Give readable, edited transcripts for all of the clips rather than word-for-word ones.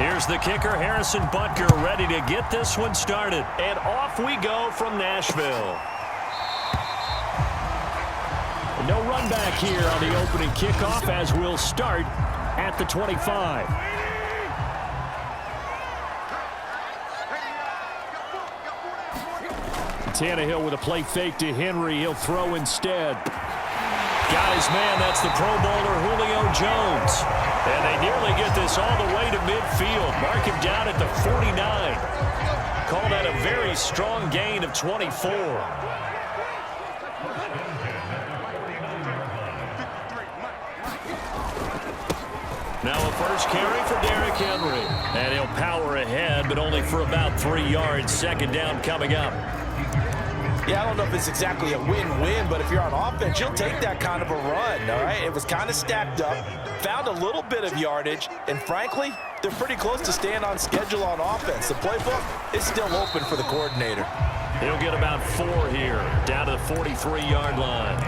Here's the kicker, Harrison Butker, ready to get this one started. And off we go from Nashville. No run back here on the opening kickoff as we'll start at the 25. Tannehill with a play fake to Henry. He'll throw instead. Got his man. That's the Pro Bowler Julio Jones. And they nearly get this all the way to midfield. Mark him down at the 49. Call that a very strong gain of 24. Now a first carry for Derrick Henry. And he'll power ahead, but only for about 3 yards. Second down coming up. Yeah, I don't know if it's exactly a win-win, but if you're on offense, you'll take that kind of a run, all right? It was kind of stacked up, found a little bit of yardage, and frankly, they're pretty close to staying on schedule on offense. The playbook is still open for the coordinator. He'll get about 4 here, down to the 43-yard line.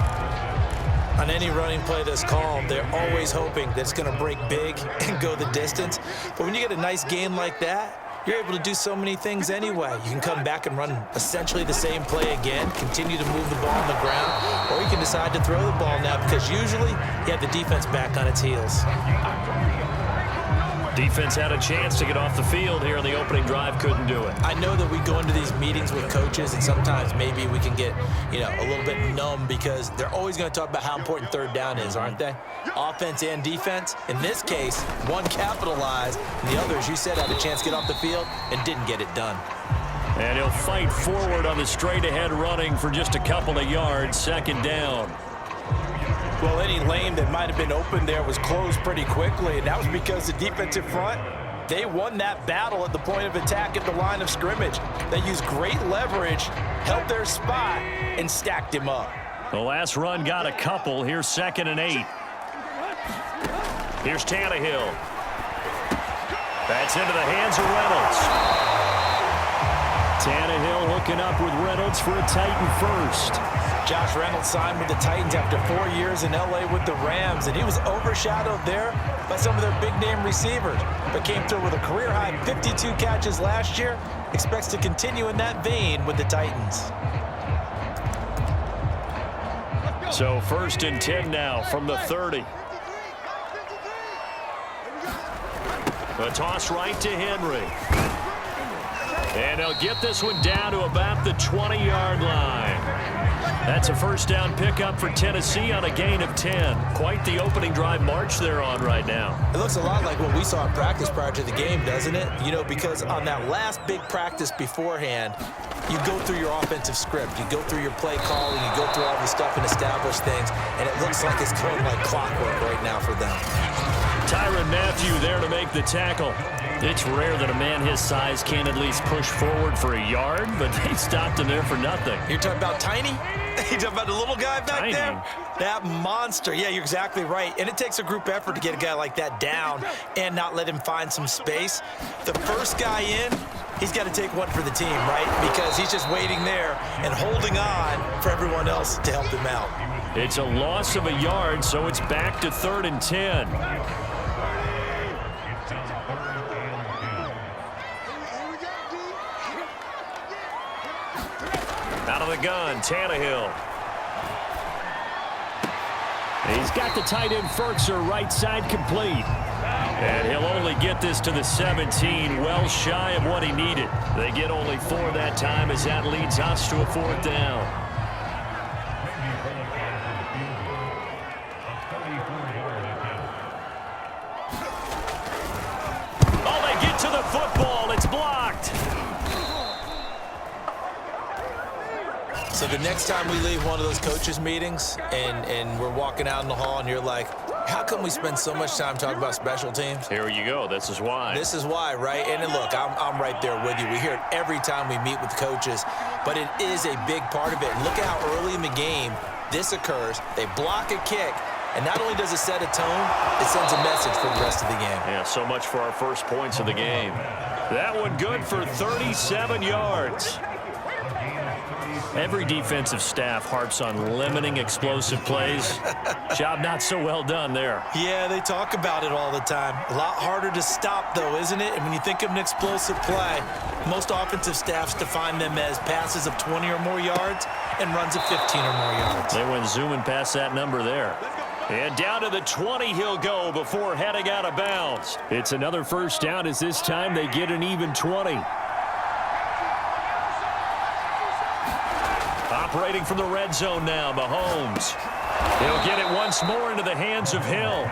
On any running play that's called, they're always hoping that it's going to break big and go the distance. But when you get a nice gain like that, you're able to do so many things anyway. You can come back and run essentially the same play again, continue to move the ball on the ground, or you can decide to throw the ball now because usually you have the defense back on its heels. Defense had a chance to get off the field here in the opening drive, couldn't do it. I know that we go into these meetings with coaches and sometimes maybe we can get, a little bit numb because they're always going to talk about how important third down is, aren't they? Offense and defense. In this case, one capitalized, and the other, as you said, had a chance to get off the field and didn't get it done. And he'll fight forward on the straight-ahead running for just a couple of yards, second down. Well, any lane that might have been open there was closed pretty quickly, and that was because the defensive front, they won that battle at the point of attack at the line of scrimmage. They used great leverage, held their spot, and stacked him up. The last run got a couple. Here's 2nd and 8. Here's Tannehill. That's into the hands of Reynolds. Tannehill hooking up with Reynolds for a Titan first. Josh Reynolds signed with the Titans after 4 years in L.A. with the Rams, and he was overshadowed there by some of their big-name receivers, but came through with a career-high 52 catches last year. Expects to continue in that vein with the Titans. So 1st and 10 now from the 30. A toss right to Henry. And they'll get this one down to about the 20-yard line. That's a first down pickup for Tennessee on a gain of 10. Quite the opening drive march they're on right now. It looks a lot like what we saw in practice prior to the game, doesn't it? Because on that last big practice beforehand, you go through your offensive script. You go through your play calling. You go through all the stuff and establish things. And it looks like it's going like clockwork right now for them. Tyrann Mathieu there to make the tackle. It's rare that a man his size can't at least push forward for a yard, but they stopped him there for nothing. You're talking about Tiny? You're talking about the little guy back Tiny. there? That monster. Yeah, you're exactly right. And it takes a group effort to get a guy like that down and not let him find some space. The first guy in, he's got to take one for the team, right? Because he's just waiting there and holding on for everyone else to help him out. It's a loss of a yard, so it's back to 3rd and 10. Out of the gun, Tannehill. He's got the tight end Firkser right side complete. And he'll only get this to the 17, well shy of what he needed. They get only 4 that time as that leads us to a 4th down. Oh, they get to the football. It's blocked. So the next time we leave one of those coaches meetings and we're walking out in the hall and you're like, how come we spend so much time talking about special teams? Here you go. This is why. This is why, right? And look, I'm right there with you. We hear it every time we meet with coaches, but it is a big part of it. And look at how early in the game this occurs. They block a kick, and not only does it set a tone, it sends a message for the rest of the game. Yeah, so much for our first points of the game. That one good for 37 yards. Every defensive staff harps on limiting explosive plays. Job not so well done there. Yeah, they talk about it all the time. A lot harder to stop, though, isn't it? And when you think of an explosive play, most offensive staffs define them as passes of 20 or more yards and runs of 15 or more yards. They went zooming past that number there. And down to the 20 he'll go before heading out of bounds. It's another first down as this time they get an even 20. Operating from the red zone now, Mahomes. He'll get it once more into the hands of Hill.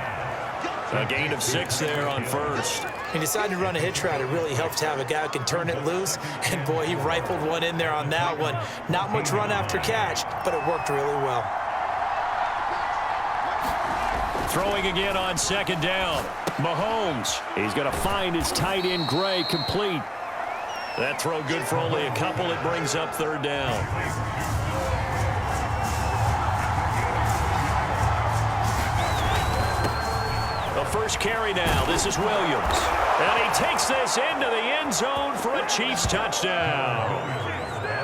A gain of 6 there on first. He decided to run a hitch route. It really helps to have a guy who can turn it loose. And, boy, he rifled one in there on that one. Not much run after catch, but it worked really well. Throwing again on second down. Mahomes. He's going to find his tight end, Gray, complete. That throw good for only a couple. It brings up third down. First carry now. This is Williams. And he takes this into the end zone for a Chiefs touchdown.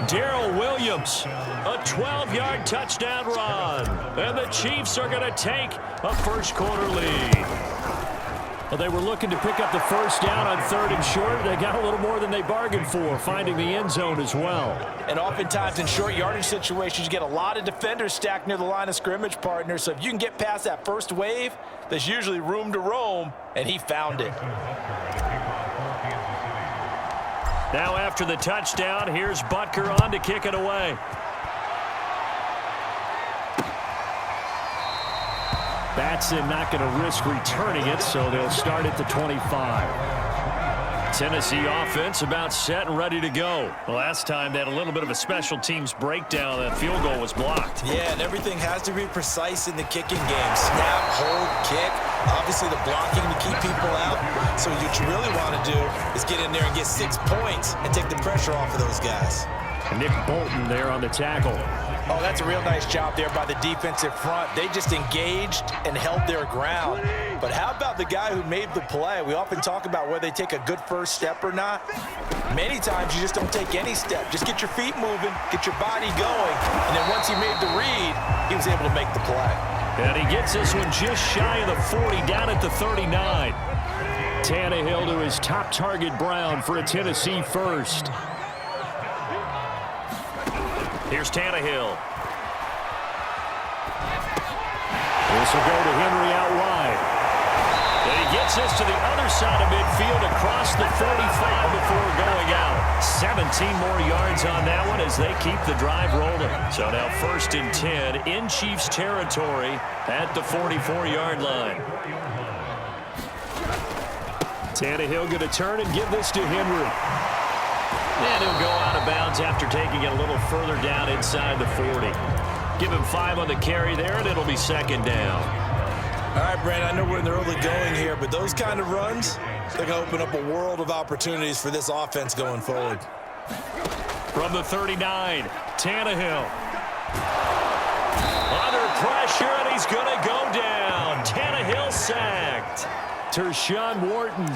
Darrell Williams, a 12-yard touchdown run. And the Chiefs are going to take a first-quarter lead. Well, they were looking to pick up the first down on 3rd and short. They got a little more than they bargained for, finding the end zone as well. And oftentimes in short yardage situations, you get a lot of defenders stacked near the line of scrimmage, partner. So if you can get past that first wave, there's usually room to roam, and he found it. Now after the touchdown, here's Butker on to kick it away. Batson not going to risk returning it, so they'll start at the 25. Tennessee offense about set and ready to go. Last time they had a little bit of a special teams breakdown. That field goal was blocked. Yeah, and everything has to be precise in the kicking game. Snap, hold, kick. Obviously the blocking to keep people out. So what you really want to do is get in there and get 6 points and take the pressure off of those guys. And Nick Bolton there on the tackle. Oh, that's a real nice job there by the defensive front. They just engaged and held their ground. But how about the guy who made the play? We often talk about whether they take a good first step or not. Many times you just don't take any step. Just get your feet moving, get your body going. And then once he made the read, he was able to make the play. And he gets this one just shy of the 40, down at the 39. Tannehill to his top target, Brown, for a Tennessee first. Here's Tannehill. This will go to Henry out wide. And he gets this to the other side of midfield across the 45 before going out. 17 more yards on that one as they keep the drive rolling. So now 1st and 10 in Chiefs territory at the 44-yard line. Tannehill going to turn and give this to Henry. And he'll go out of bounds after taking it a little further down inside the 40. Give him 5 on the carry there, and it'll be 2nd down. All right, Brandon, I know we're in the early going here, but those kind of runs, they're going to open up a world of opportunities for this offense going forward. From the 39, Tannehill. Under pressure, and he's going to go down. Tannehill sacked. Tershawn Wharton,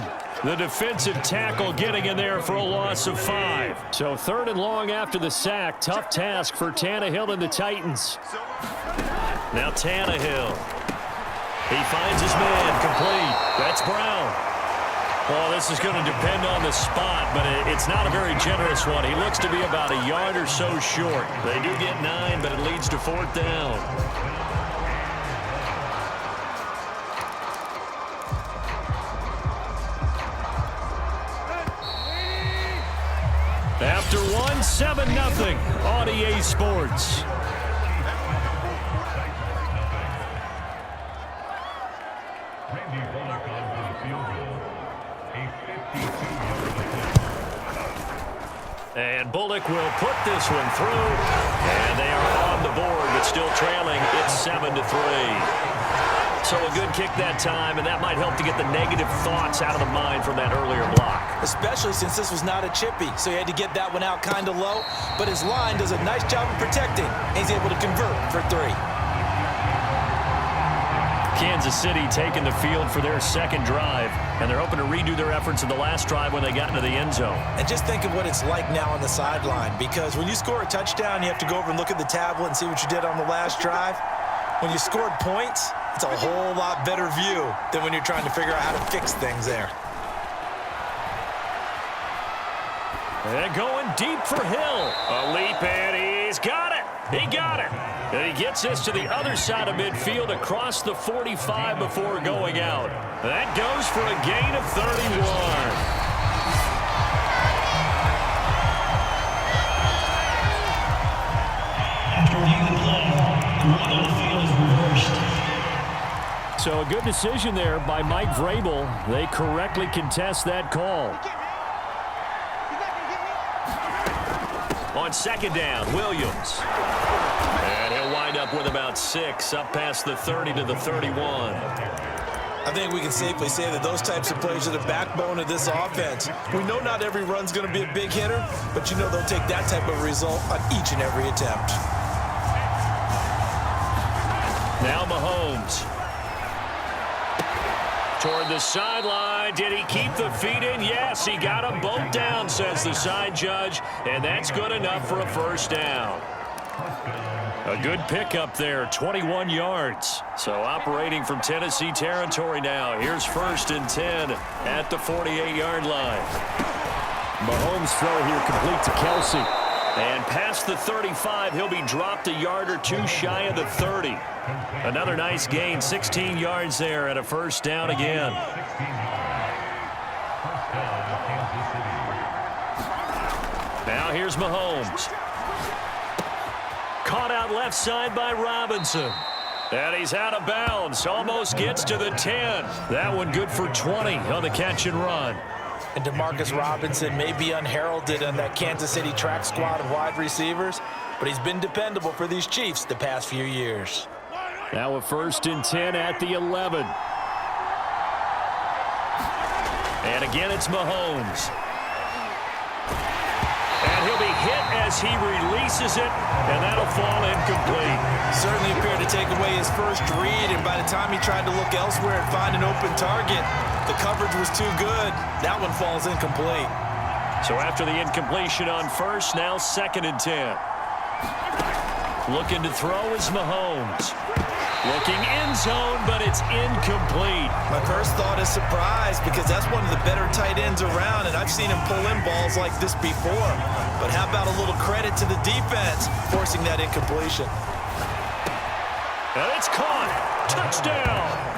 the defensive tackle, getting in there for a loss of 5. So 3rd and long after the sack. Tough task for Tannehill and the Titans. Now Tannehill. He finds his man complete. That's Brown. Well, this is going to depend on the spot, but it's not a very generous one. He looks to be about a yard or so short. They do get 9, but it leads to 4th down. After 1, 7-0 on EA Sports. And Bullock will put this one through. And they are on the board, but still trailing. It's 7-3. So a good kick that time, and that might help to get the negative thoughts out of the mind from that earlier block. Especially since this was not a chippy, so he had to get that one out kind of low. But his line does a nice job of protecting. He's able to convert for 3. Kansas City taking the field for their second drive, and they're hoping to redo their efforts in the last drive when they got into the end zone. And just think of what it's like now on the sideline, because when you score a touchdown, you have to go over and look at the tablet and see what you did on the last drive. When you scored points, it's a whole lot better view than when you're trying to figure out how to fix things there. And going deep for Hill. A leap, and he's got it. He got it. And he gets this to the other side of midfield across the 45 before going out. That goes for a gain of 31. So a good decision there by Mike Vrabel. They correctly contest that call. On second down, Williams. And he'll wind up with about 6, up past the 30 to the 31. I think we can safely say that those types of plays are the backbone of this offense. We know not every run's going to be a big hitter, but you know they'll take that type of result on each and every attempt. Now Mahomes. Toward the sideline. Did he keep the feet in? Yes, he got them both down, says the side judge, and that's good enough for a first down. A good pickup there, 21 yards. So operating from Tennessee territory now. Here's 1st and 10 at the 48-yard line. Mahomes' throw here complete to Kelsey. And past the 35, he'll be dropped a yard or two shy of the 30. Another nice gain, 16 yards there and a first down again. Now here's Mahomes. Caught out left side by Robinson. And he's out of bounds. Almost gets to the 10. That one good for 20 on the catch and run. And Demarcus Robinson may be unheralded on that Kansas City track squad of wide receivers, but he's been dependable for these Chiefs the past few years. Now a 1st and 10 at the 11. And again, it's Mahomes. And he'll be hit as he releases it, and that'll fall incomplete. Certainly appeared to take away his first read, and by the time he tried to look elsewhere and find an open target, the coverage was too good. That one falls incomplete. So after the incompletion on first, now 2nd and 10. Looking to throw is Mahomes. Looking end zone, but it's incomplete. My first thought is surprise, because that's one of the better tight ends around, and I've seen him pull in balls like this before. But how about a little credit to the defense forcing that incompletion? And it's caught. Touchdown.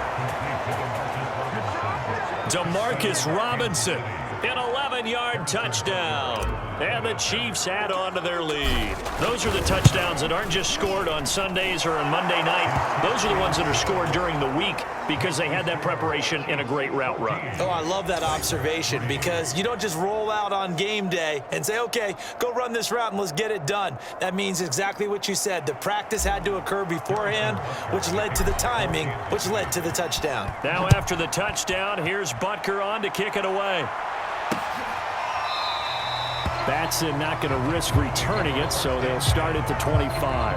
Demarcus Robinson, an 11-yard touchdown. And the Chiefs add on to their lead. Those are the touchdowns that aren't just scored on Sundays or on Monday night. Those are the ones that are scored during the week because they had that preparation in a great route run. Oh, I love that observation, because you don't just roll out on game day and say, okay, go run this route and let's get it done. That means exactly what you said. The practice had to occur beforehand, which led to the timing, which led to the touchdown. Now after the touchdown, here's Butker on to kick it away. Batson not going to risk returning it, so they'll start at the 25.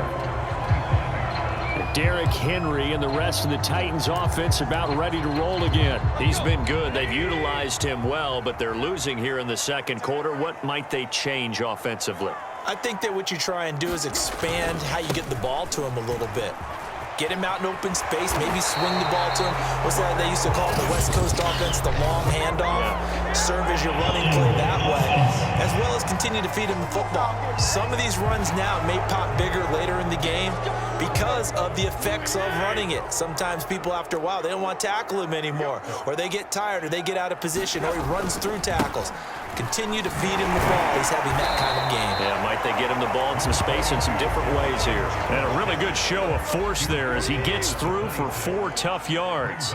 Derrick Henry and the rest of the Titans offense about ready to roll again. He's been good. They've utilized him well, but they're losing here in the second quarter. What might they change offensively? I think that what you try and do is expand how you get the ball to him a little bit. Get him out in open space, maybe swing the ball to him. What's that they used to call it, the West Coast offense, the long handoff? Serve as your running play that way, as well as continue to feed him the football. Some of these runs now may pop bigger later in the game because of the effects of running it. Sometimes people, after a while, they don't want to tackle him anymore, or they get tired, or they get out of position, or he runs through tackles. Continue to feed him the ball. He's having that kind of game. Yeah, might they get him the ball in some space in some different ways here. And a really good show of force there as he gets through for 4 tough yards.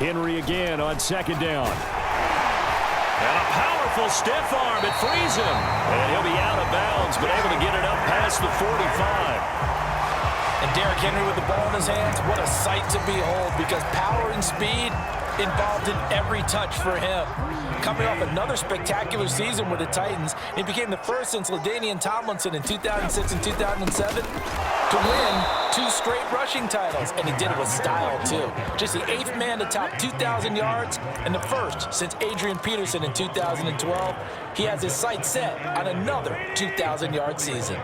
Henry again on second down. And a powerful stiff arm. It frees him. And he'll be out of bounds, but able to get it up past the 45. And Derrick Henry with the ball in his hands, what a sight to behold, because power and speed, involved in every touch for him. Coming off another spectacular season with the Titans, he became the first since LaDainian Tomlinson in 2006 and 2007 to win 2 straight rushing titles, and he did it with style, too. Just the 8th man to top 2,000 yards and the first since Adrian Peterson in 2012. He has his sights set on another 2,000-yard season.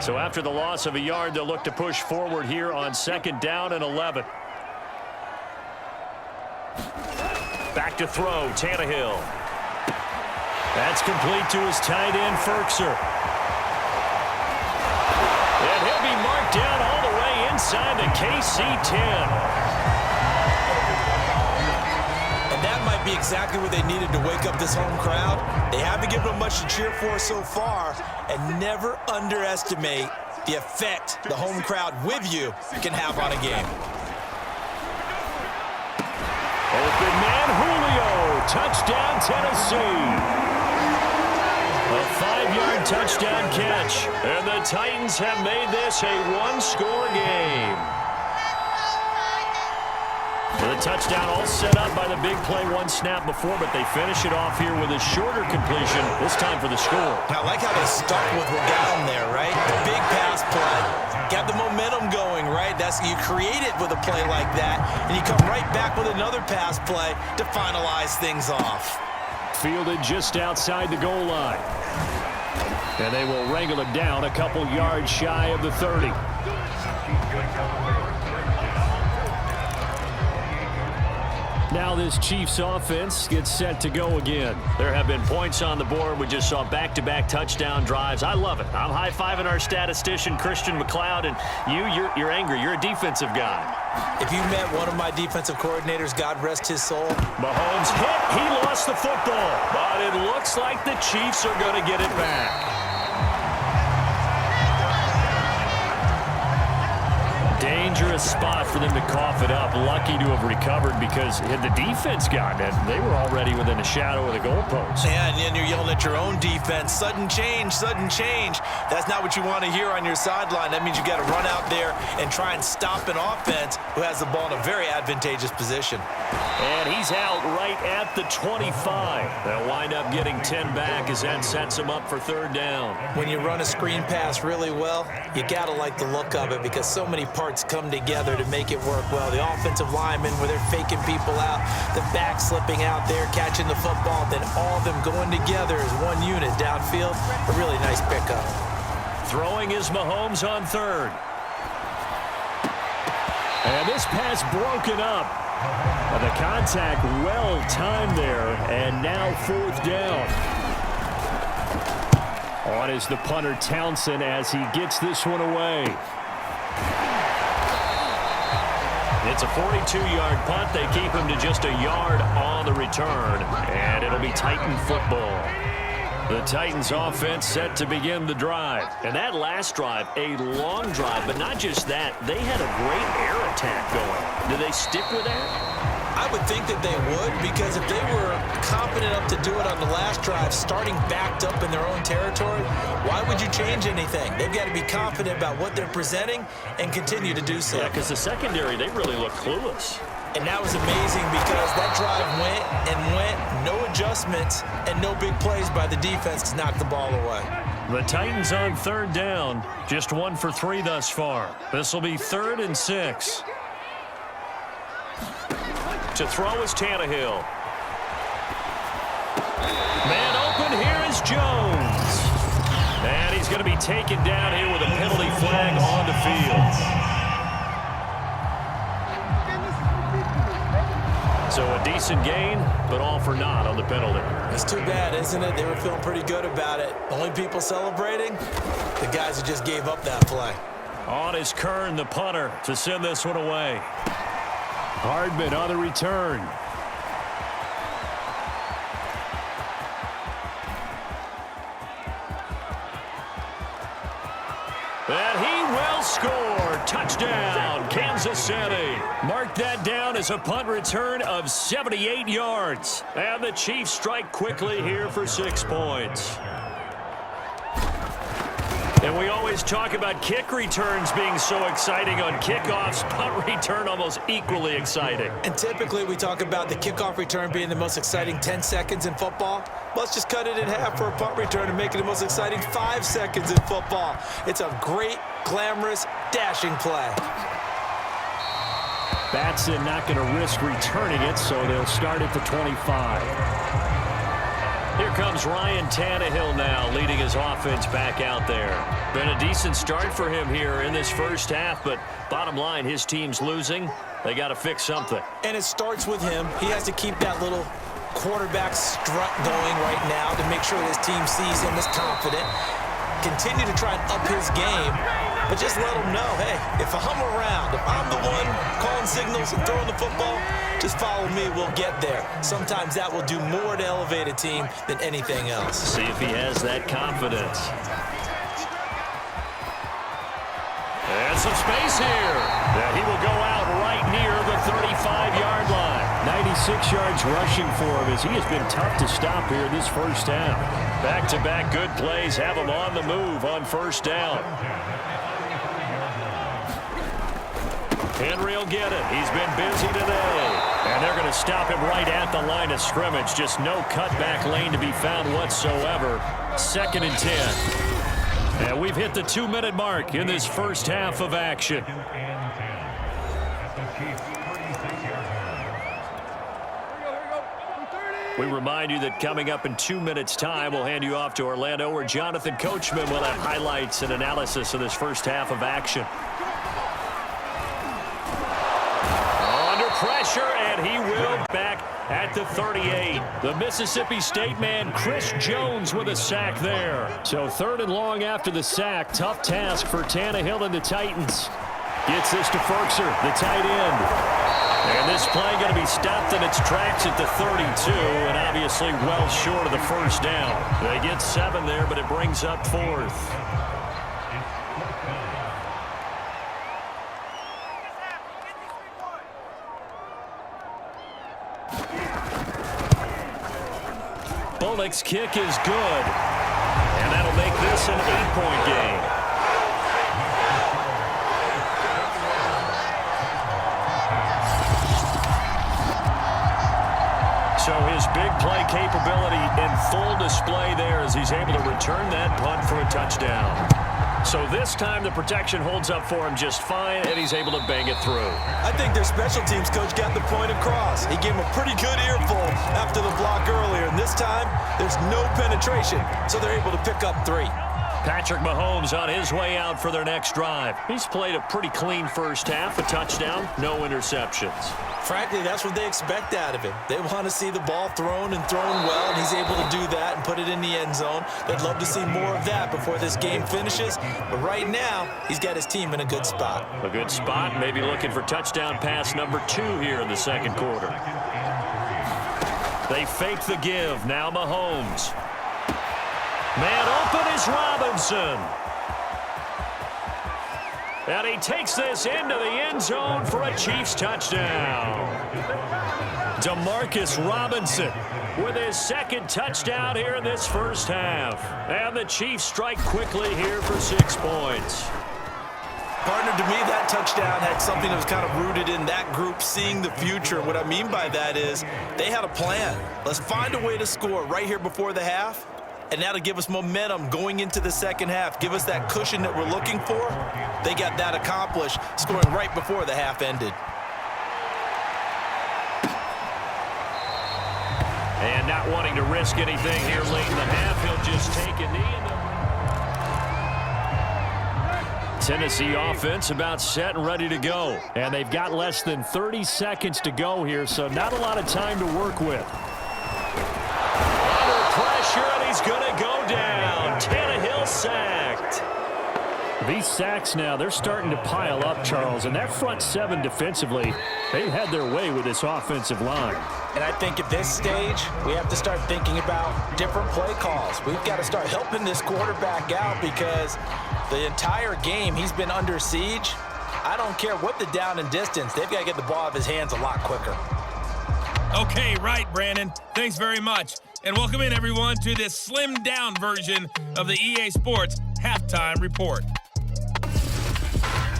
So after the loss of a yard, they'll look to push forward here on 2nd down and 11. Back to throw, Tannehill. That's complete to his tight end, Firkser. And he'll be marked down all the way inside the KC-10. And that might be exactly what they needed to wake up this home crowd. They haven't given them much to cheer for so far, and never underestimate the effect the home crowd with you can have on a game. Open man, Julio. Touchdown, Tennessee. A 5-yard touchdown catch. And the Titans have made this a 1-score game. The touchdown all set up by the big play 1 snap before, but they finish it off here with a shorter completion, this time for the score. And I like how they stuck with what got them there, right? The big pass play. Got the momentum going, right? You create it with a play like that, and you come right back with another pass play to finalize things off. Fielded just outside the goal line. And they will wrangle it down a couple yards shy of the 30. Now this Chiefs offense gets set to go again. There have been points on the board. We just saw back-to-back touchdown drives. I love it. I'm high-fiving our statistician, Christian McLeod, and you're angry. You're a defensive guy. If you met one of my defensive coordinators, God rest his soul. Mahomes hit. He lost the football. But it looks like the Chiefs are going to get it back. Dangerous spot for them to cough it up. Lucky to have recovered because had the defense gotten it, they were already within a shadow of the goalpost. Yeah, and then you're yelling at your own defense. Sudden change, sudden change. That's not what you want to hear on your sideline. That means you got to run out there and try and stop an offense who has the ball in a very advantageous position. And he's out right at the 25. They'll wind up getting 10 back as that sets him up for 3rd down. When you run a screen pass really well, you got to like the look of it because so many parts come together to make it work well. The offensive linemen where they're faking people out, the back slipping out there, catching the football, then all of them going together as one unit downfield. A really nice pickup. Throwing is Mahomes on 3rd. And this pass broken up. And the contact well timed there, and now 4th down. On is the punter Townsend as he gets this one away. It's a 42-yard punt. They keep him to just a yard on the return, and it'll be Titan football. The Titans offense set to begin the drive. And that last drive, a long drive, but not just that. They had a great air attack going. Do they stick with that? I would think that they would, because if they were confident enough to do it on the last drive, starting backed up in their own territory, why would you change anything? They've got to be confident about what they're presenting and continue to do so. Yeah, because the secondary, they really look clueless. And that was amazing because that drive went and went, no adjustments, and no big plays by the defense to knock the ball away. The Titans on 3rd down, just 1 for 3 thus far. This will be 3rd and 6. To throw is Tannehill. Man open, here is Jones. And he's going to be taken down here with a penalty flag on the field. So a decent gain, but all for naught on the penalty. It's too bad, isn't it? They were feeling pretty good about it. Only people celebrating, the guys who just gave up that play. On is Kern, the punter, to send this one away. Hardman on the return. And he will score. Touchdown, Kansas City. Mark that down as a punt return of 78 yards. And the Chiefs strike quickly here for 6 points. And we always talk about kick returns being so exciting on kickoffs. Punt return almost equally exciting. And typically we talk about the kickoff return being the most exciting 10 seconds in football. Let's just cut it in half for a punt return and make it the most exciting 5 seconds in football. It's a great, glamorous, dashing play. Batson not going to risk returning it, so they'll start at the 25. Here comes Ryan Tannehill now, leading his offense back out there. Been a decent start for him here in this first half, but bottom line, his team's losing. They got to fix something. And it starts with him. He has to keep that little quarterback strut going right now to make sure his team sees him as confident. Continue to try and up his game, but just let him know, hey, if I'm around, if I'm the one calling signals and throwing the football, just follow me, we'll get there. Sometimes that will do more to elevate a team than anything else. See if he has that confidence. And some space here. He will go out right near the 35-yard line. 96 yards rushing for him as he has been tough to stop here this first half. Back-to-back good plays have him on the move on first down. Henry will get it. He's been busy today. And they're going to stop him right at the line of scrimmage. Just no cutback lane to be found whatsoever. 2nd and 10. And we've hit the 2-minute mark in this first half of action. We remind you that coming up in 2 minutes' time, we'll hand you off to Orlando, where Jonathan Coachman will have highlights and analysis of this first half of action. Under pressure, and he will back at the 38. The Mississippi State man, Chris Jones, with a sack there. So 3rd and long after the sack. Tough task for Tannehill and the Titans. Gets this to Firkser, the tight end. And this play going to be stopped in its tracks at the 32, and obviously well short of the first down. They get 7 there, but it brings up 4th. Bullock's kick is good, and that'll make this an 8-point game. So his big play capability in full display there as he's able to return that punt for a touchdown. So this time the protection holds up for him just fine, and he's able to bang it through. I think their special teams coach got the point across. He gave him a pretty good earful after the block earlier, and this time there's no penetration, so they're able to pick up 3. Patrick Mahomes on his way out for their next drive. He's played a pretty clean first half, a touchdown, no interceptions. Frankly, that's what they expect out of him. They want to see the ball thrown and thrown well, and he's able to do that and put it in the end zone. They'd love to see more of that before this game finishes, but right now, he's got his team in a good spot. A good spot, maybe looking for touchdown pass number 2 here in the second quarter. They fake the give, now Mahomes. Man open is Robinson. And he takes this into the end zone for a Chiefs touchdown. Demarcus Robinson with his 2nd touchdown here in this first half. And the Chiefs strike quickly here for 6 points. Partner, to me, that touchdown had something that was kind of rooted in that group seeing the future. What I mean by that is they had a plan. Let's find a way to score right here before the half. And that'll give us momentum going into the second half. Give us that cushion that we're looking for. They got that accomplished, scoring right before the half ended. And not wanting to risk anything here late in the half, he'll just take a knee. Tennessee offense about set and ready to go. And they've got less than 30 seconds to go here, so not a lot of time to work with. Pressure, and he's going to go down. Tannehill sacked. These sacks now, they're starting to pile up, Charles, and that front 7 defensively, they've had their way with this offensive line. And I think at this stage, we have to start thinking about different play calls. We've got to start helping this quarterback out because the entire game he's been under siege. I don't care what the down and distance, they've got to get the ball out of his hands a lot quicker. Okay, right, Brandon. Thanks very much. And welcome in, everyone, to this slimmed-down version of the EA Sports halftime report.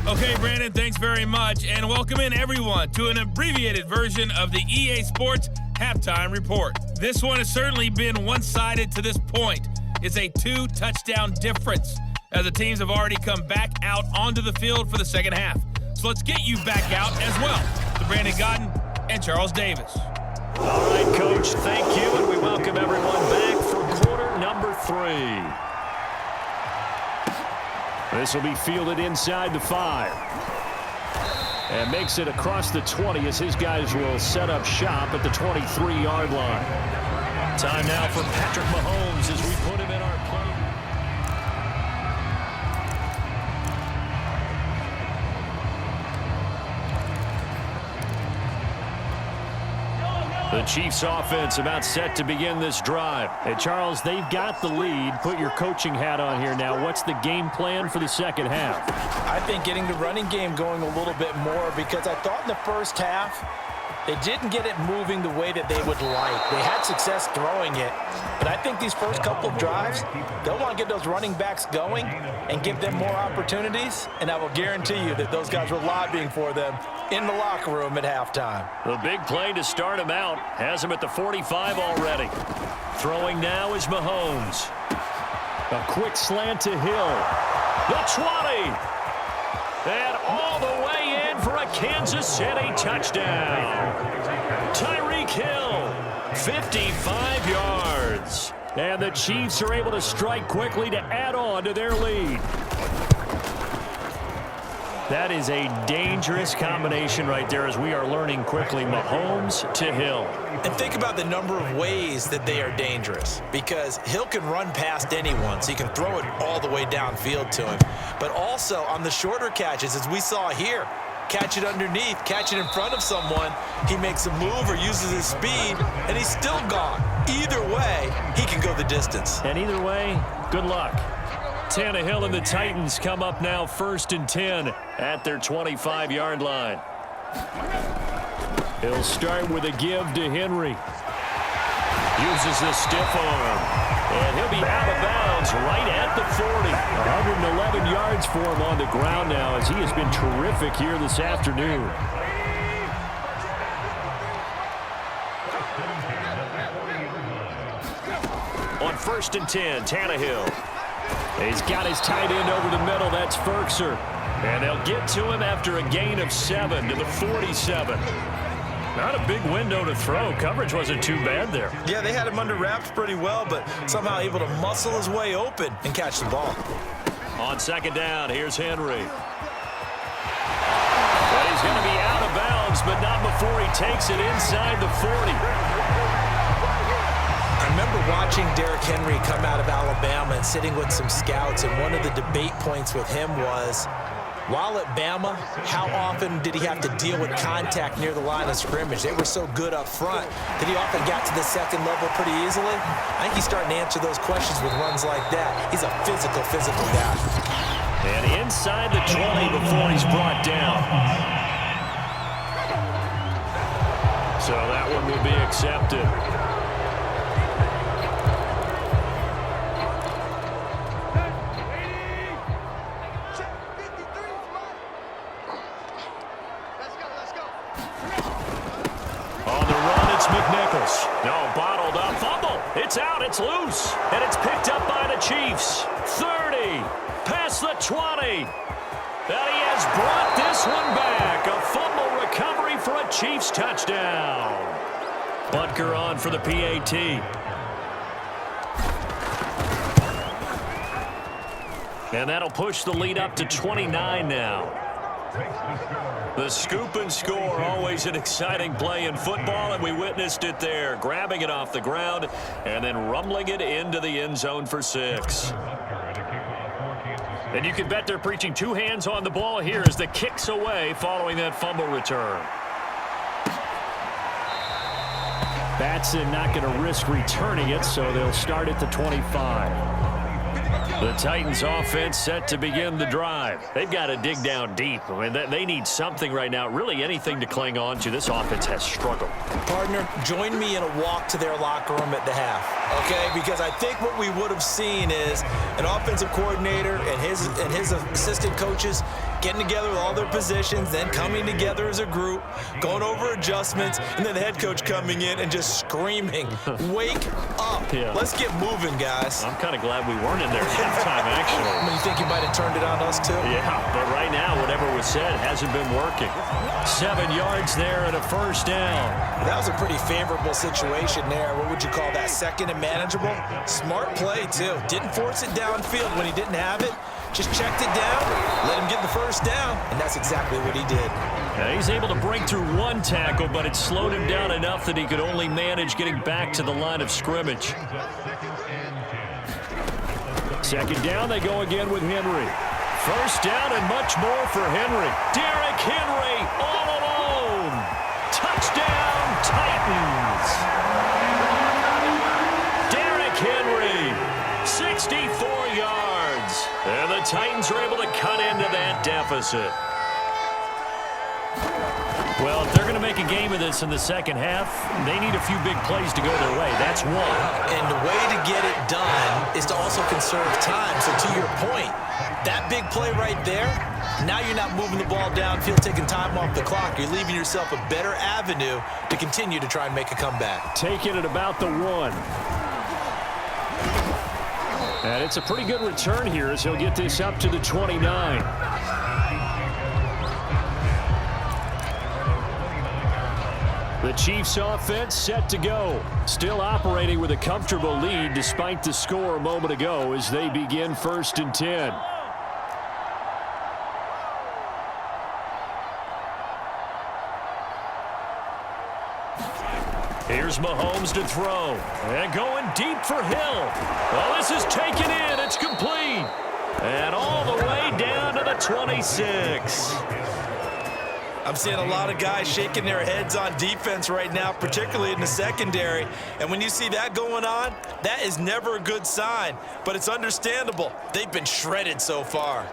Okay, Brandon, thanks very much, and welcome in everyone to an abbreviated version of the EA Sports halftime report. This one has certainly been one-sided to this point. It's a 2-touchdown difference, as the teams have already come back out onto the field for the second half. So let's get you back out as well to Brandon Godden and Charles Davis. All right, Coach, thank you, and we welcome everyone back for quarter number 3. This will be fielded inside the 5. And makes it across the 20 as his guys will set up shop at the 23-yard line. Time now for Patrick Mahomes as we put him in our play. The Chiefs offense about set to begin this drive. Hey, Charles, they've got the lead. Put your coaching hat on here now. What's the game plan for the second half? I think getting the running game going a little bit more, because I thought in the first half they didn't get it moving the way that they would like. They had success throwing it, but I think these first couple of drives, they'll want to get those running backs going and give them more opportunities, and I will guarantee you that those guys were lobbying for them in the locker room at halftime. The big play to start him out has him at the 45 already. Throwing now is Mahomes. A quick slant to Hill. The 20. And all the way in for a Kansas City touchdown. Tyreek Hill, 55 yards. And the Chiefs are able to strike quickly to add on to their lead. That is a dangerous combination right there, as we are learning quickly. Mahomes to Hill. And think about the number of ways that they are dangerous, because Hill can run past anyone, so you can throw it all the way downfield to him. But also on the shorter catches, as we saw here, catch it underneath, catch it in front of someone, he makes a move or uses his speed, and he's still gone. Either way, he can go the distance. And either way, good luck. Tannehill and the Titans come up now 1st and 10 at their 25-yard line. He'll start with a give to Henry. Uses the stiff arm. And he'll be out of bounds right at the 40. 111 yards for him on the ground now, as he has been terrific here this afternoon. On 1st and 10, Tannehill. He's got his tight end over the middle. That's Ferkser. And they'll get to him after a gain of 7 to the 47. Not a big window to throw. Coverage wasn't too bad there. Yeah, they had him under wraps pretty well, but somehow able to muscle his way open and catch the ball. On 2nd down, here's Henry. But he's going to be out of bounds, but not before he takes it inside the 40. I remember watching Derrick Henry come out of Alabama and sitting with some scouts, and one of the debate points with him was, while at Bama, how often did he have to deal with contact near the line of scrimmage? They were so good up front that he often got to the second level pretty easily. I think he's starting to answer those questions with runs like that. He's a physical guy. And inside the 20 before he's brought down. So that one will be accepted. No, bottled up. Fumble. It's out. It's loose. And it's picked up by the Chiefs. 30. Past the 20. And he has brought this one back. A fumble recovery for a Chiefs touchdown. Butker on for the PAT. And that'll push the lead up to 29 now. The scoop and score, always an exciting play in football, and we witnessed it there, grabbing it off the ground and then rumbling it into the end zone for 6. And you can bet they're preaching 2 hands on the ball here as the kick's away following that fumble return. Batson not going to risk returning it, so they'll start at the 25. The Titans offense set to begin the drive. They've got to dig down deep. I mean, they need something right now, really anything to cling on to. This offense has struggled. Partner, join me in a walk to their locker room at the half, okay? Because I think what we would have seen is an offensive coordinator and his assistant coaches getting together with all their positions, then coming together as a group, going over adjustments, and then the head coach coming in and just screaming, wake up. Yeah. Let's get moving, guys. I'm kind of glad we weren't in there at halftime, actually. I mean, you think you might have turned it on us, too? Yeah, but right now, whatever was said hasn't been working. 7 yards there and a first down. That was a pretty favorable situation there. What would you call that? Second and manageable? Smart play, too. Didn't force it downfield when he didn't have it. Just checked it down, let him get the first down, and that's exactly what he did. Now he's able to break through one tackle, but it slowed him down enough that he could only manage getting back to the line of scrimmage. Second down, they go again with Henry. First down and much more for Henry. Derrick Henry all alone. Touchdown, Titans. Derrick Henry, 64 yards. And the Titans are able to cut into that deficit. Well, if they're going to make a game of this in the second half, they need a few big plays to go their way. That's one. And the way to get it done is to also conserve time. So to your point, that big play right there, now you're not moving the ball downfield, taking time off the clock. You're leaving yourself a better avenue to continue to try and make a comeback. Take it at about the 1. And it's a pretty good return here as he'll get this up to the 29. The Chiefs offense set to go. Still operating with a comfortable lead despite the score a moment ago as they begin 1st and 10. Here's Mahomes to throw. And going deep for Hill. Well, this is taken in. It's complete. And all the way down to the 26. I'm seeing a lot of guys shaking their heads on defense right now, particularly in the secondary. And when you see that going on, that is never a good sign. But it's understandable. They've been shredded so far.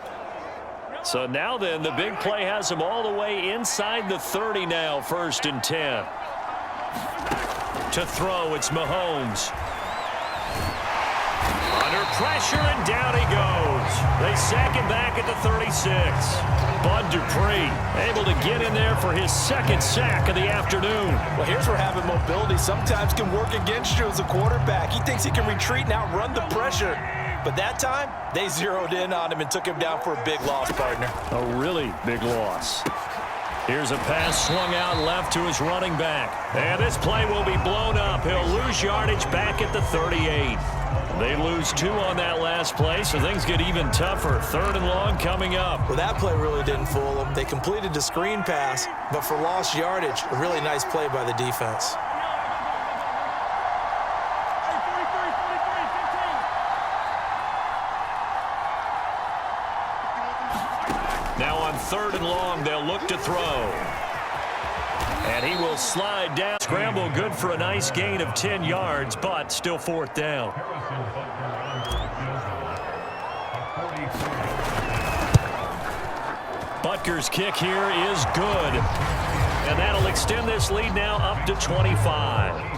So now then, the big play has them all the way inside the 30 now, 1st and 10. To throw, it's Mahomes. Under pressure, and down he goes. They sack him back at the 36. Bud Dupree able to get in there for his second sack of the afternoon. Well, here's where having mobility sometimes can work against you as a quarterback. He thinks he can retreat and outrun the pressure. But that time, they zeroed in on him and took him down for a big loss, partner. A really big loss. Here's a pass swung out left to his running back. And this play will be blown up. He'll lose yardage back at the 38. They lose 2 on that last play, so things get even tougher. 3rd and long coming up. Well, that play really didn't fool them. They completed the screen pass, but for lost yardage, a really nice play by the defense. Now on 3rd and long, they'll look to throw. And he will slide down. Scramble good for a nice gain of 10 yards, but still 4th down. Butker's kick here is good. And that'll extend this lead now up to 25.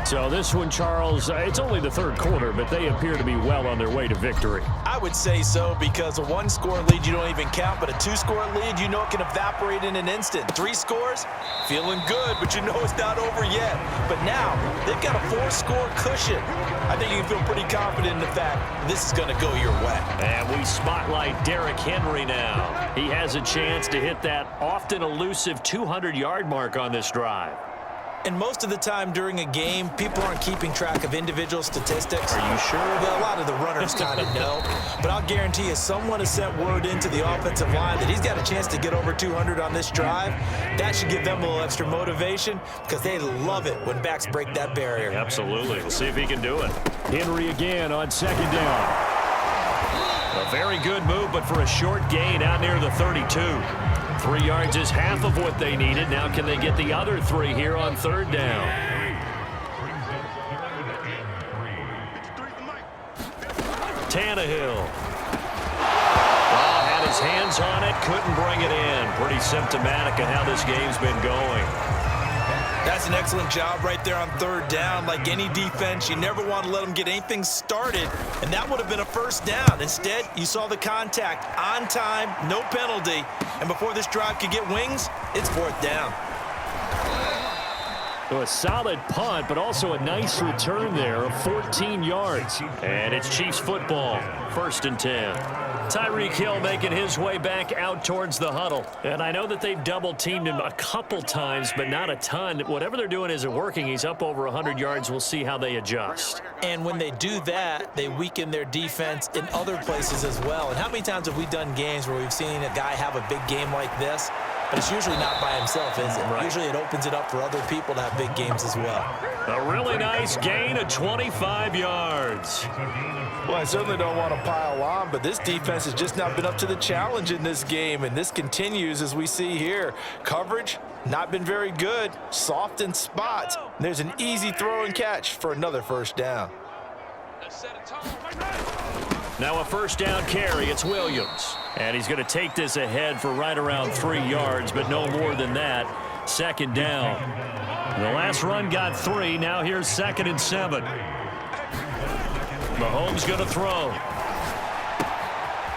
So this one, Charles, it's only the 3rd quarter, but they appear to be well on their way to victory. I would say so, because a 1-score lead you don't even count, but a 2-score lead, you know it can evaporate in an instant. 3 scores, feeling good, but you know it's not over yet. But now, they've got a 4-score cushion. I think you can feel pretty confident in the fact this is going to go your way. And we spotlight Derrick Henry now. He has a chance to hit that often elusive 200-yard mark on this drive. And most of the time during a game, people aren't keeping track of individual statistics. Are you sure? Well, a lot of the runners kind of know. But I'll guarantee you, someone has sent word into the offensive line that he's got a chance to get over 200 on this drive. That should give them a little extra motivation, because they love it when backs break that barrier. Absolutely. We'll see if he can do it. Henry again on 2nd down. A very good move, but for a short gain out near the 32. 3 yards is half of what they needed. Now can they get the other 3 here on 3rd down? Tannehill. Oh, had his hands on it, couldn't bring it in. Pretty symptomatic of how this game's been going. That's an excellent job right there on third down. Like any defense, you never want to let them get anything started, and that would have been a first down. Instead, you saw the contact on time, no penalty, and before this drive could get wings, it's fourth down. So a solid punt, but also a nice return there of 14 yards. And it's Chiefs football, 1st and 10. Tyreek Hill making his way back out towards the huddle. And I know that they've double-teamed him a couple times, but not a ton. Whatever they're doing isn't working. He's up over 100 yards. We'll see how they adjust. And when they do that, they weaken their defense in other places as well. And how many times have we done games where we've seen a guy have a big game like this? But it's usually not by himself, is it? Right. Usually it opens it up for other people to have big games as well. A really nice gain of 25 yards. Well, I certainly don't want to pile on, but this defense has just not been up to the challenge in this game, and this continues as we see here. Coverage, not been very good, soft in spots. There's an easy throw and catch for another first down. Now a first down carry, it's Williams. And he's going to take this ahead for right around 3 yards, but no more than that. 2nd down. The last run got 3. Now here's 2nd and 7. Mahomes going to throw.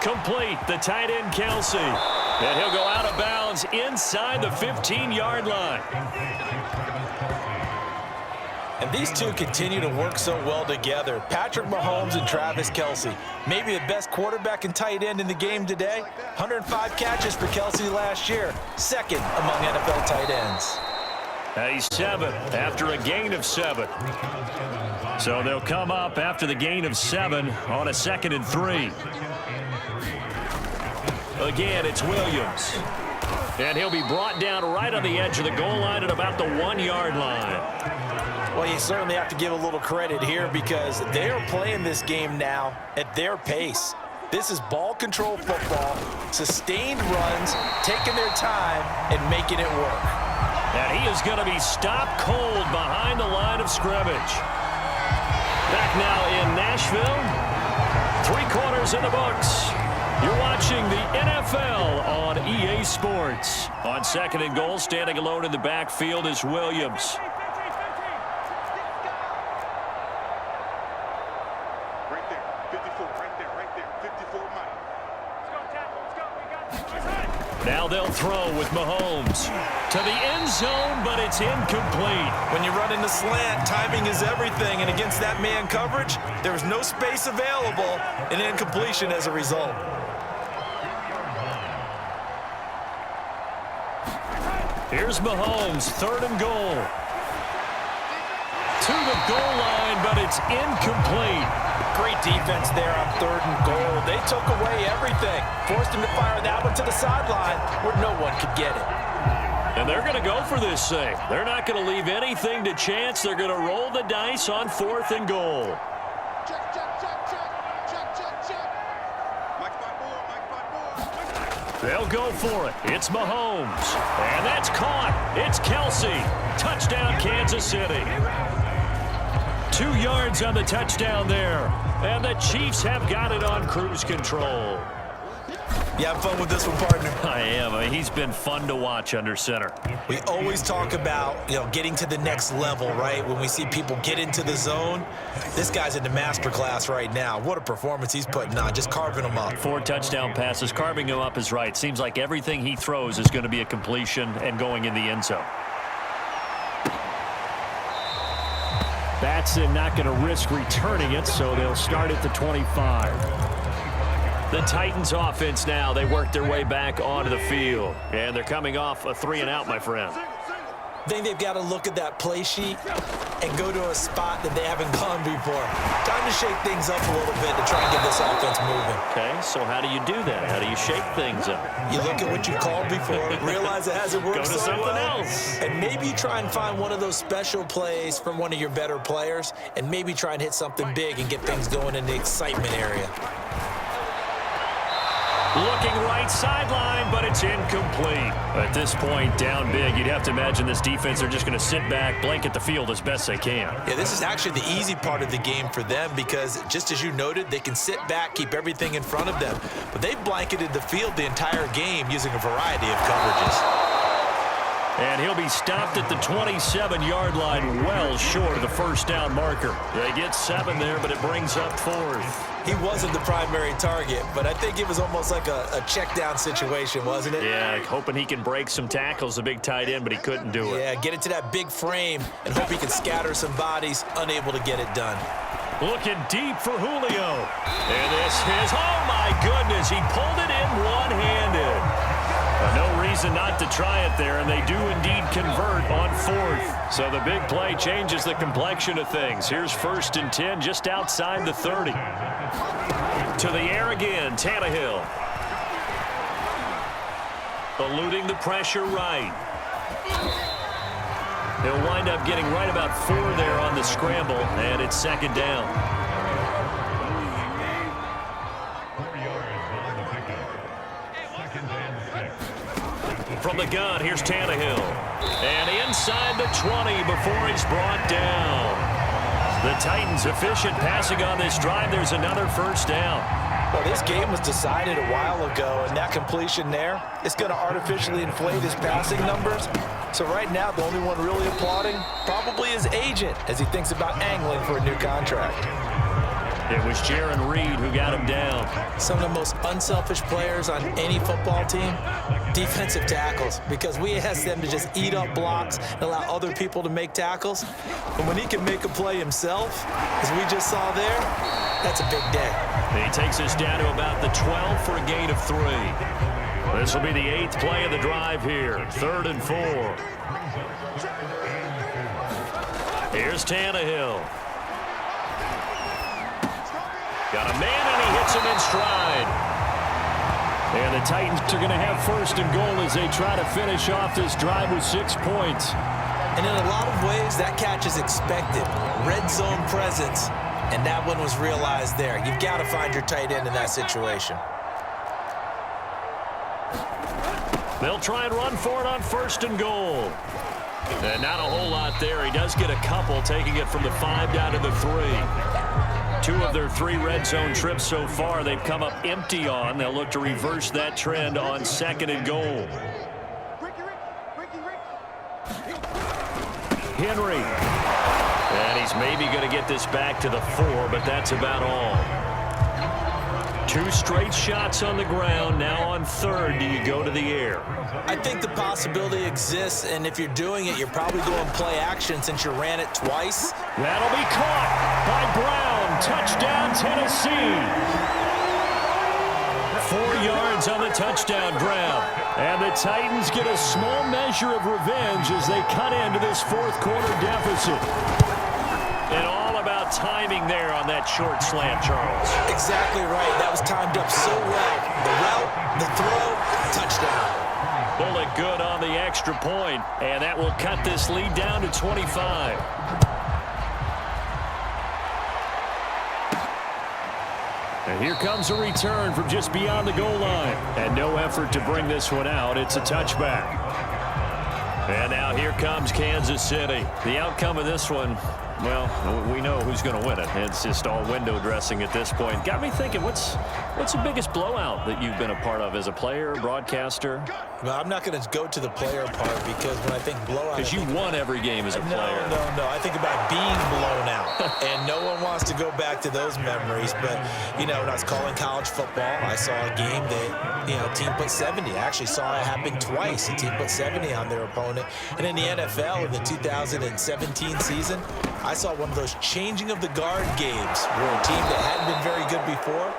Complete. The tight end, Kelsey. And he'll go out of bounds inside the 15-yard line. And these two continue to work so well together. Patrick Mahomes and Travis Kelce. Maybe the best quarterback and tight end in the game today. 105 catches for Kelce last year. 2nd among NFL tight ends. He's 7th after a gain of 7. So they'll come up after the gain of 7 on a 2nd and 3. Again, it's Williams. And he'll be brought down right on the edge of the goal line at about the 1-yard line. Well, you certainly have to give a little credit here because they are playing this game now at their pace. This is ball control football, sustained runs, taking their time, and making it work. And he is going to be stopped cold behind the line of scrimmage. Back now in Nashville. 3 quarters in the books. You're watching the NFL on EA Sports. On 2nd and goal, standing alone in the backfield is Williams. Now they'll throw with Mahomes to the end zone, but it's incomplete. When you run in the slant, timing is everything, and against that man coverage, there was no space available, and incompletion as a result. Here's Mahomes, 3rd and goal. To the goal line, but it's incomplete. Great defense there on 3rd and goal. They took away everything. Forced him to fire that one to the sideline where no one could get it. And they're going to go for this thing. They're not going to leave anything to chance. They're going to roll the dice on 4th and goal. They'll go for it. It's Mahomes. And that's caught. It's Kelsey. Touchdown, Kansas City. 2 yards on the touchdown there. And the Chiefs have got it on cruise control. You have fun with this one, partner? I am. He's been fun to watch under center. We always talk about, getting to the next level, right? When we see people get into the zone, this guy's in the master class right now. What a performance he's putting on, just carving them up. 4 touchdown passes. Carving him up is right. Seems like everything he throws is going to be a completion and going in the end zone. Batson not going to risk returning it, so they'll start at the 25. The Titans offense now, they work their way back onto the field. And they're coming off a 3-and-out, my friend. I think they've got to look at that play sheet and go to a spot that they haven't gone before. Time to shake things up a little bit to try and get this offense moving. Okay, so how do you do that? How do you shake things up? You look at what you called before, realize it hasn't worked Go to so something well, else. and maybe you try and find one of those special plays from one of your better players, and maybe try and hit something big and get things going in the excitement area. Looking right sideline, but it's incomplete. At this point, down big, you'd have to imagine this defense are just going to sit back, blanket the field as best they can. Yeah, this is actually the easy part of the game for them because, just as you noted, they can sit back, keep everything in front of them. But they've blanketed the field the entire game using a variety of coverages. And he'll be stopped at the 27-yard line, well short of the first down marker. They get 7 there, but it brings up 4th. He wasn't the primary target, but I think it was almost like a check down situation, wasn't it? Yeah, hoping he can break some tackles, the big tight end, but he couldn't do it. Yeah, get into that big frame and hope he can scatter some bodies, unable to get it done. Looking deep for Julio. And this is, oh my goodness, he pulled it in one-handed. No reason not to try it there, and they do indeed convert on 4th. So the big play changes the complexion of things. Here's 1st and 10 just outside the 30. To the air again, Tannehill. Eluding the pressure right. He'll wind up getting right about 4 there on the scramble, and it's 2nd down. From the gun, here's Tannehill. And inside the 20 before he's brought down. The Titans efficient passing on this drive. There's another 1st down. Well, this game was decided a while ago, and that completion there is going to artificially inflate his passing numbers. So right now, the only one really applauding probably his agent as he thinks about angling for a new contract. It was Jarran Reed who got him down. Some of the most unselfish players on any football team, defensive tackles, because we ask them to just eat up blocks and allow other people to make tackles. And when he can make a play himself, as we just saw there, that's a big day. He takes us down to about the 12 for a gain of 3. This will be the 8th play of the drive here. 3rd and 4. Here's Tannehill. Got a man, and he hits him in stride. And the Titans are going to have 1st and goal as they try to finish off this drive with 6 points. And in a lot of ways, that catch is expected. Red zone presence, and that one was realized there. You've got to find your tight end in that situation. They'll try and run for it on 1st and goal. And not a whole lot there. He does get a couple, taking it from the 5 down to the 3. 2 of their 3 red zone trips so far they've come up empty on. They'll look to reverse that trend on 2nd and goal. Henry. And he's maybe going to get this back to the 4, but that's about all. 2 straight shots on the ground. Now on 3rd, do you go to the air? I think the possibility exists, and if you're doing it, you're probably going play action since you ran it twice. That'll be caught by Brown. Touchdown, Tennessee. 4 yards on the touchdown grab. And the Titans get a small measure of revenge as they cut into this 4th quarter deficit. And all about timing there on that short slant, Charles. Exactly right. That was timed up so well. The route, the throw, touchdown. Bullet good on the extra point, and that will cut this lead down to 25. And here comes a return from just beyond the goal line. And no effort to bring this one out. It's a touchback. And now here comes Kansas City. The outcome of this one, well, we know who's going to win it. It's just all window dressing at this point. Got me thinking, what's the biggest blowout that you've been a part of as a player, broadcaster? Well, I'm not going to go to the player part because when I think blowout... Because you won every game as a player. No. I think about being blown out. And no one wants to go back to those memories. But, when I was calling college football, I saw a game that, team put 70. I actually saw it happen twice. A team put 70 on their opponent. And in the NFL, in the 2017 season, I saw one of those changing of the guard games where a team that hadn't been very good before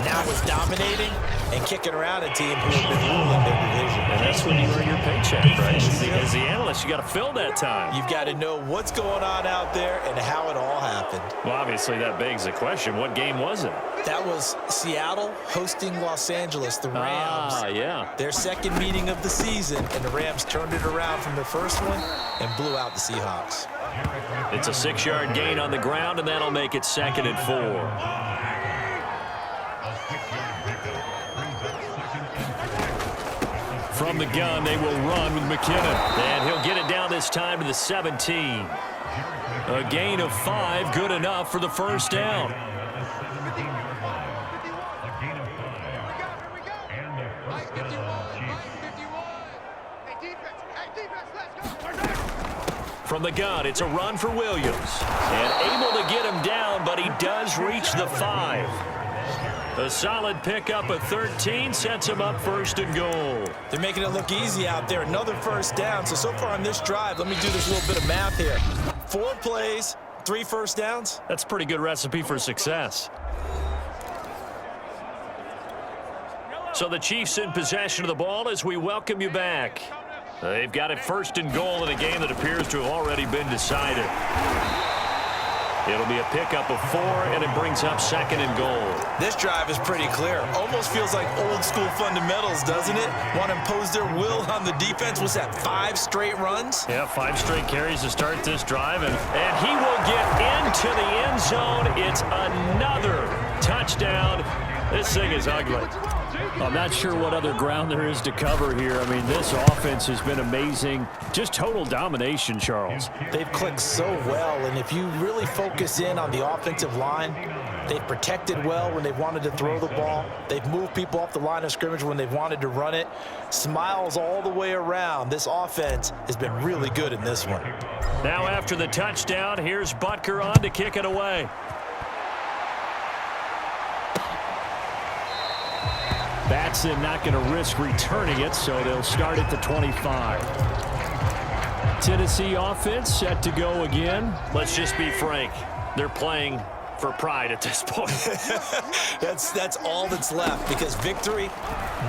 now was dominating and kicking around a team who had been ruling their division. And that's when you earn your paycheck, right? As the analyst, you got to fill that time. You've got to know what's going on out there and how it all happened. Well, obviously, that begs the question, what game was it? That was Seattle hosting Los Angeles, the Rams. Yeah. Their second meeting of the season, and the Rams turned it around from their first one and blew out the Seahawks. It's a 6-yard gain on the ground, and that'll make it 2nd and 4. From the gun, they will run with McKinnon. And he'll get it down this time to the 17. A gain of 5, good enough for the first down. From the gun, it's a run for Williams. And able to get him down, but he does reach the 5. A solid pickup of 13 sets him up first and goal. They're making it look easy out there. Another first down. So far on this drive, let me do this little bit of math here. 4 plays, 3 first downs. That's a pretty good recipe for success. So the Chiefs in possession of the ball as we welcome you back. They've got it first and goal in a game that appears to have already been decided. It'll be a pickup of 4, and it brings up second and goal. This drive is pretty clear. Almost feels like old school fundamentals, doesn't it? Want to impose their will on the defense. What's that, 5 straight runs? Yeah, 5 straight carries to start this drive, and he will get into the end zone. It's another touchdown. This thing is ugly. I'm not sure what other ground there is to cover here. I mean, this offense has been amazing. Just total domination, Charles. They've clicked so well, and if you really focus in on the offensive line, they've protected well when they've wanted to throw the ball. They've moved people off the line of scrimmage when they've wanted to run it. Smiles all the way around. This offense has been really good in this one. Now after the touchdown, here's Butker on to kick it away. Batson not going to risk returning it, so they'll start at the 25. Tennessee offense set to go again. Let's just be frank. They're playing for pride at this point. That's all that's left, because victory,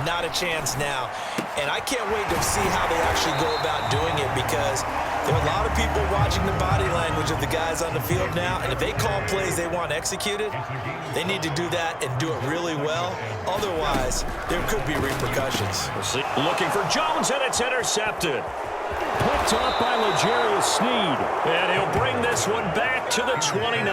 not a chance now. And I can't wait to see how they actually go about doing it, because there are a lot of people watching the body language of the guys on the field now, and if they call plays they want executed, they need to do that and do it really well. Otherwise, there could be repercussions. We'll see. Looking for Jones, and it's intercepted. Picked off by L'Jarius Sneed. And he'll bring this one back to the 29.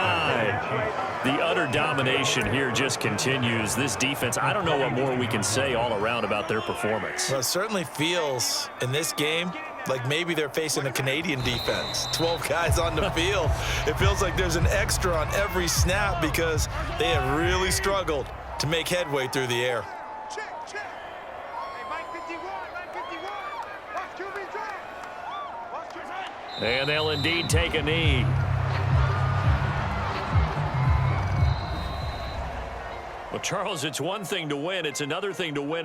The utter domination here just continues. This defense, I don't know what more we can say all around about their performance. Well, it certainly feels in this game like maybe they're facing a Canadian defense. 12 guys on the field. It feels like there's an extra on every snap, because they have really struggled to make headway through the air. And they'll indeed take a knee. Well, Charles, it's one thing to win. It's another thing to win